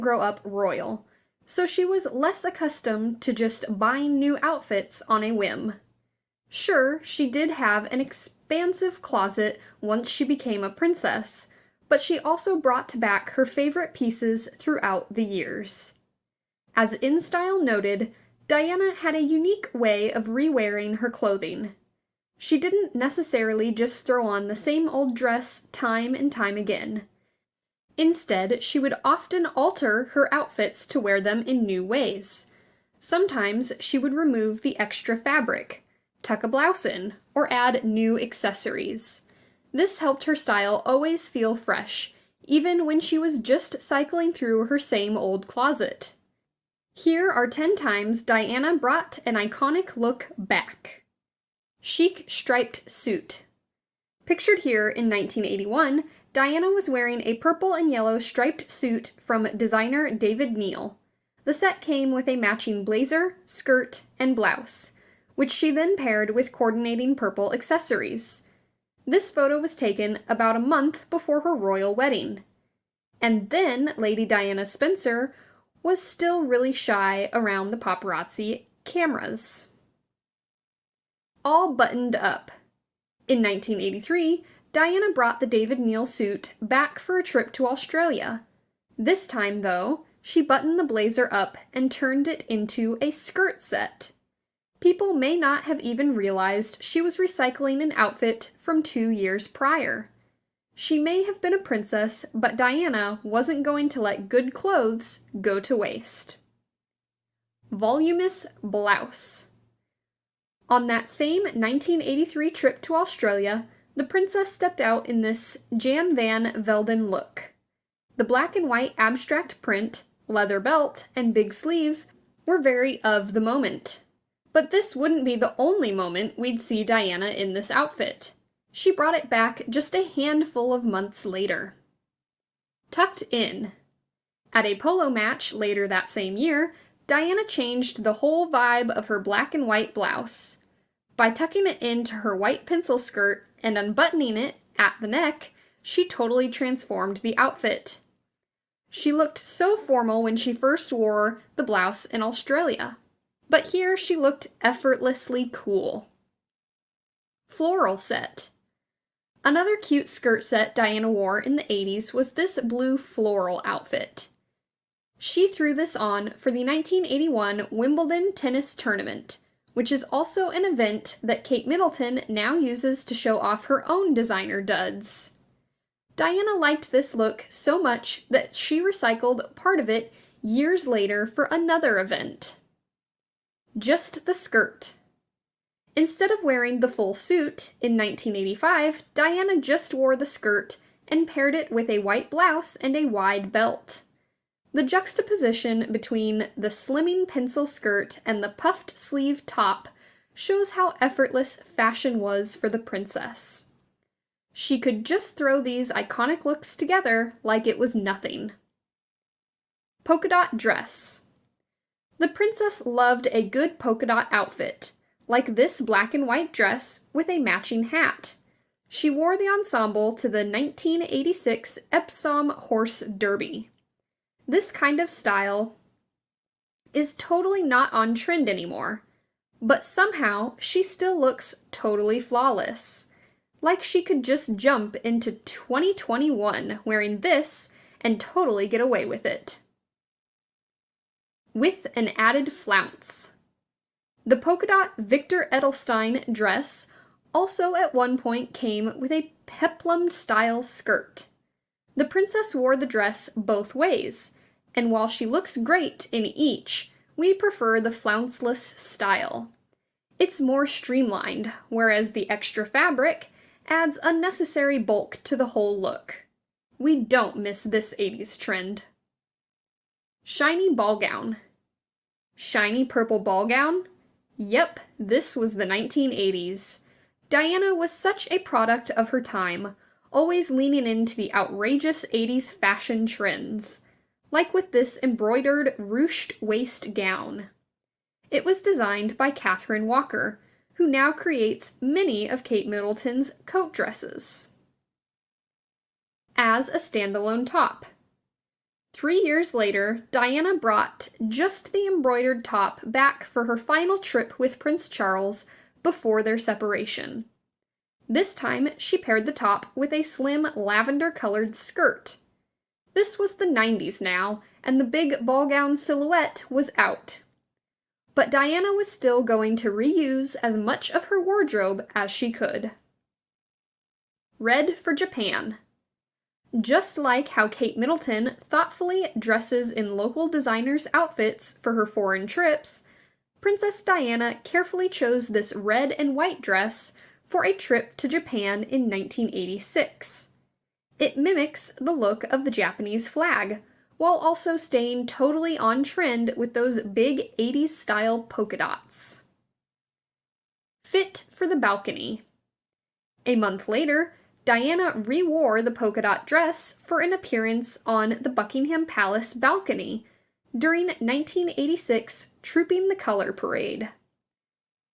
grow up royal, so she was less accustomed to just buying new outfits on a whim. Sure, she did have an expansive closet once she became a princess, but she also brought back her favorite pieces throughout the years. As InStyle noted, Diana had a unique way of re-wearing her clothing. She didn't necessarily just throw on the same old dress time and time again. Instead, she would often alter her outfits to wear them in new ways. Sometimes she would remove the extra fabric, tuck a blouse in, or add new accessories. This helped her style always feel fresh, even when she was just cycling through her same old closet. Here are 10 times Diana brought an iconic look back. Chic striped suit. Pictured here in 1981, Diana was wearing a purple and yellow striped suit from designer David Neal. The set came with a matching blazer, skirt, and blouse, which she then paired with coordinating purple accessories. This photo was taken about a month before her royal wedding. And then Lady Diana Spencer was still really shy around the paparazzi cameras. All buttoned up. In 1983, Diana brought the David Neal suit back for a trip to Australia. This time, though, she buttoned the blazer up and turned it into a skirt set. People may not have even realized she was recycling an outfit from 2 years prior. She may have been a princess, but Diana wasn't going to let good clothes go to waste. Voluminous blouse. On that same 1983 trip to Australia, the princess stepped out in this Jan van Velden look. The black and white abstract print, leather belt, and big sleeves were very of the moment. But this wouldn't be the only moment we'd see Diana in this outfit. She brought it back just a handful of months later. Tucked in. At a polo match later that same year, Diana changed the whole vibe of her black and white blouse. By tucking it into her white pencil skirt and unbuttoning it at the neck, she totally transformed the outfit. She looked so formal when she first wore the blouse in Australia, but here she looked effortlessly cool. Floral set. Another cute skirt set Diana wore in the 80s was this blue floral outfit. She threw this on for the 1981 Wimbledon tennis tournament, which is also an event that Kate Middleton now uses to show off her own designer duds. Diana liked this look so much that she recycled part of it years later for another event. Just the skirt. Instead of wearing the full suit, in 1985, Diana just wore the skirt and paired it with a white blouse and a wide belt. The juxtaposition between the slimming pencil skirt and the puffed sleeve top shows how effortless fashion was for the princess. She could just throw these iconic looks together like it was nothing. Polka dot dress. The princess loved a good polka dot outfit, like this black and white dress with a matching hat. She wore the ensemble to the 1986 Epsom Horse Derby. This kind of style is totally not on trend anymore, but somehow she still looks totally flawless. Like she could just jump into 2021 wearing this and totally get away with it. With an added flounce. The polka dot Victor Edelstein dress also at one point came with a peplum-style skirt. The princess wore the dress both ways, and while she looks great in each, we prefer the flounceless style. It's more streamlined, whereas the extra fabric adds unnecessary bulk to the whole look. We don't miss this 80s trend. Shiny ball gown. Shiny purple ball gown? Yep, this was the 1980s. Diana was such a product of her time, always leaning into the outrageous 80s fashion trends, like with this embroidered ruched waist gown. It was designed by Catherine Walker, who now creates many of Kate Middleton's coat dresses. As a standalone top. 3 years later, Diana brought just the embroidered top back for her final trip with Prince Charles before their separation. This time, she paired the top with a slim lavender-colored skirt. This was the 90s now, and the big ball gown silhouette was out. But Diana was still going to reuse as much of her wardrobe as she could. Red for Japan. Just like how Kate Middleton thoughtfully dresses in local designers' outfits for her foreign trips, Princess Diana carefully chose this red and white dress for a trip to Japan in 1986. It mimics the look of the Japanese flag, while also staying totally on trend with those big 80s style polka dots. Fit for the balcony. A month later, Diana re-wore the polka dot dress for an appearance on the Buckingham Palace balcony during 1986 Trooping the Color Parade.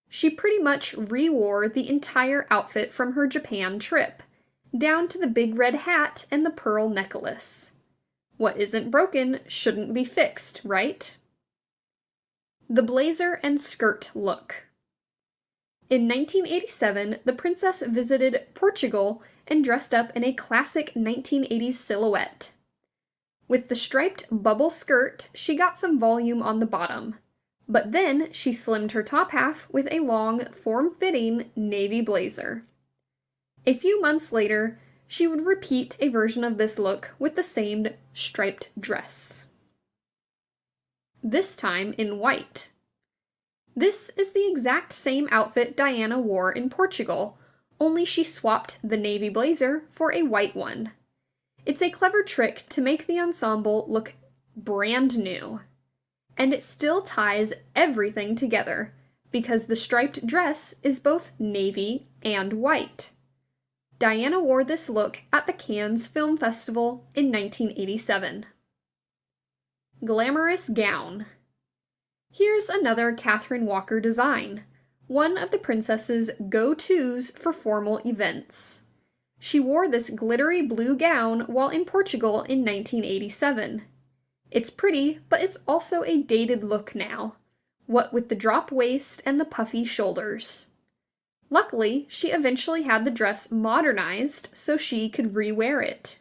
She pretty much re-wore the entire outfit from her Japan trip, down to the big red hat and the pearl necklace. What isn't broken shouldn't be fixed, right? The blazer and skirt look. In 1987, the princess visited Portugal and dressed up in a classic 1980s silhouette. With the striped bubble skirt, she got some volume on the bottom, but then she slimmed her top half with a long, form-fitting navy blazer. A few months later, she would repeat a version of this look with the same striped dress. This time in white. This is the exact same outfit Diana wore in Portugal, only she swapped the navy blazer for a white one. It's a clever trick to make the ensemble look brand new. And it still ties everything together, because the striped dress is both navy and white. Diana wore this look at the Cannes Film Festival in 1987. Glamorous gown. Here's another Catherine Walker design, one of the princess's go-tos for formal events. She wore this glittery blue gown while in Portugal in 1987. It's pretty, but it's also a dated look now, what with the drop waist and the puffy shoulders. Luckily, she eventually had the dress modernized so she could re-wear it.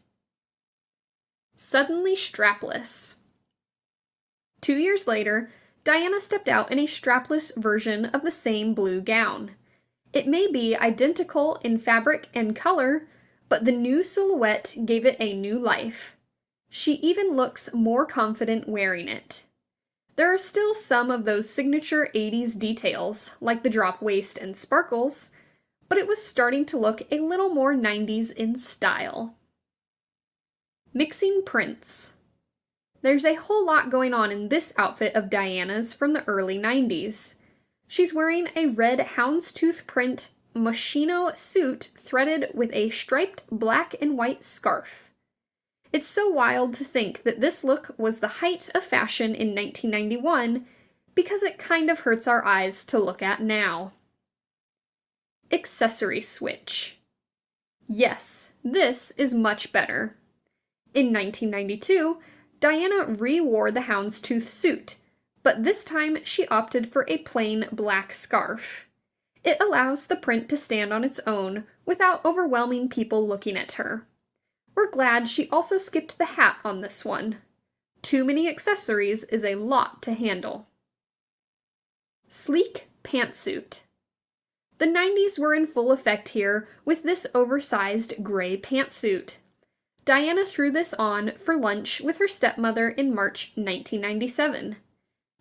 Suddenly strapless. 2 years later, Diana stepped out in a strapless version of the same blue gown. It may be identical in fabric and color, but the new silhouette gave it a new life. She even looks more confident wearing it. There are still some of those signature 80s details, like the drop waist and sparkles, but it was starting to look a little more 90s in style. Mixing prints. There's a whole lot going on in this outfit of Diana's from the early 90s. She's wearing a red houndstooth print Moschino suit threaded with a striped black and white scarf. It's so wild to think that this look was the height of fashion in 1991 because it kind of hurts our eyes to look at now. Accessory switch. Yes, this is much better. In 1992, Diana re-wore the houndstooth suit, but this time she opted for a plain black scarf. It allows the print to stand on its own without overwhelming people looking at her. We're glad she also skipped the hat on this one. Too many accessories is a lot to handle. Sleek pantsuit. The 90s were in full effect here with this oversized gray pantsuit. Diana threw this on for lunch with her stepmother in March 1997.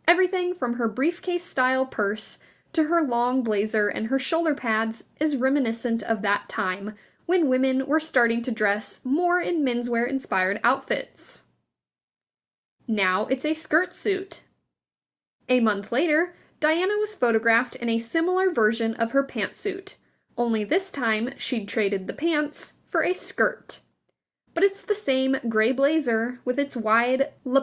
Everything from her briefcase-style purse to her long blazer and her shoulder pads is reminiscent of that time when women were starting to dress more in menswear-inspired outfits. Now it's a skirt suit. A month later, Diana was photographed in a similar version of her pantsuit, only this time she'd traded the pants for a skirt. But it's the same gray blazer with its wide lapel